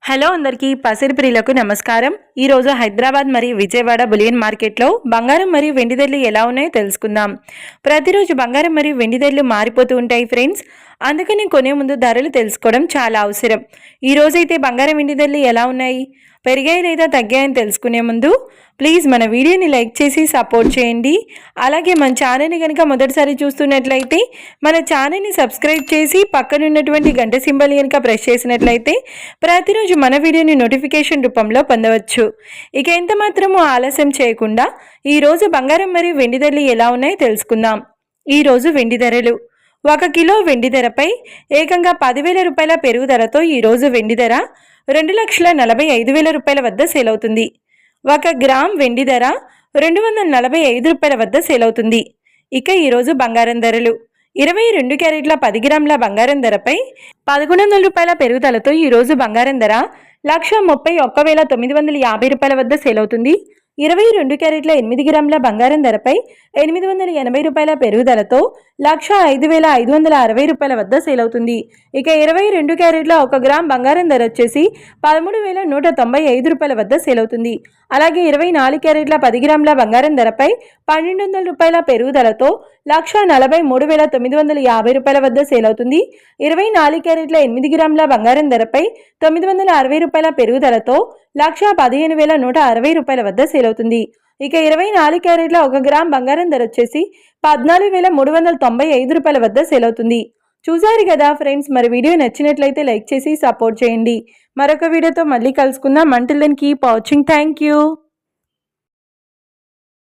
Hello అందరికీ పసిడి ప్రియులకు నమస్కారం. ఈరోజు హైదరాబాద్ మరియు విజయవాడ బులియన్ మార్కెట్లో బంగారం మరియు వెండి ధరలు ఎలా ఉన్నాయో తెలుసుకుందాం. ప్రతిరోజు బంగారం మరియు వెండి ధరలు మారిపోతూ ఉంటాయి ఫ్రెండ్స్. అందుకని కొనే ముందు ధరలు తెలుసుకోవడం చాలా అవసరం. ఈరోజైతే బంగారం వెండి ధరలు ఎలా ఉన్నాయి, పెరిగాయి లేదా తగ్గాయని తెలుసుకునే ముందు ప్లీజ్ మన వీడియోని లైక్ చేసి సపోర్ట్ చేయండి. అలాగే మన ఛానల్ని కనుక మొదటిసారి చూస్తున్నట్లయితే మన ఛానల్ని సబ్స్క్రైబ్ చేసి పక్కనున్నటువంటి గంట సింబల్ కనుక ప్రెస్ చేసినట్లయితే ప్రతిరోజు మన వీడియోని నోటిఫికేషన్ రూపంలో పొందవచ్చు. ఇక ఎంత మాత్రమూ ఆలస్యం చేయకుండా ఈరోజు బంగారం మరియు వెండి ధరలు ఎలా ఉన్నాయో తెలుసుకుందాం. ఈరోజు వెండి ధరలు: 1 కిలో వెండి ధరపై ఏకంగా 10,000 రూపాయల పెరుగుదలతో ఈరోజు వెండి ధర 2,45,000 రూపాయల వద్ద సేల్ అవుతుంది. 1 గ్రామ్ వెండి ధర 245 రూపాయల వద్ద సేల్ అవుతుంది. ఇక ఈరోజు బంగారం ధరలు: 22 క్యారెట్ల 10 గ్రాముల బంగారం ధరపై 1,100 రూపాయల పెరుగుదలతో ఈరోజు బంగారం ధర 1,31,950 రూపాయల వద్ద సేల్ అవుతుంది. 22 క్యారెట్ల 8 గ్రాముల బంగారం ధరపై 880 రూపాయల పెరుగుదలతో 1,05,560 రూపాయల వద్ద సేల్ అవుతుంది. ఇక 22 క్యారెట్ల 1 గ్రామ్ బంగారం ధర వచ్చేసి 13,195 రూపాయల వద్ద సేల్ అవుతుంది. అలాగే 24 క్యారెట్ల 10 గ్రాముల బంగారం ధరపై 1,200 రూపాయల పెరుగుదలతో 1,43,950 రూపాయల వద్ద సేల్ అవుతుంది. 24 క్యారెట్ల 8 గ్రాముల బంగారం ధరపై 960 రూపాయల పెరుగుదలతో 1,15,160 రూపాయల వద్ద సేల్ అవుతుంది. ఇక 24 క్యారెట్ల 1 గ్రామ్ బంగారం ధర వచ్చేసి 14,395 రూపాయల వద్ద సేల్ అవుతుంది. చూసారు కదా ఫ్రెండ్స్, మరి వీడియో నచ్చినట్లయితే లైక్ చేసి సపోర్ట్ చేయండి. మరొక వీడియోతో మళ్ళీ కలుసుకుందాం. Until then keep watching. Thank you.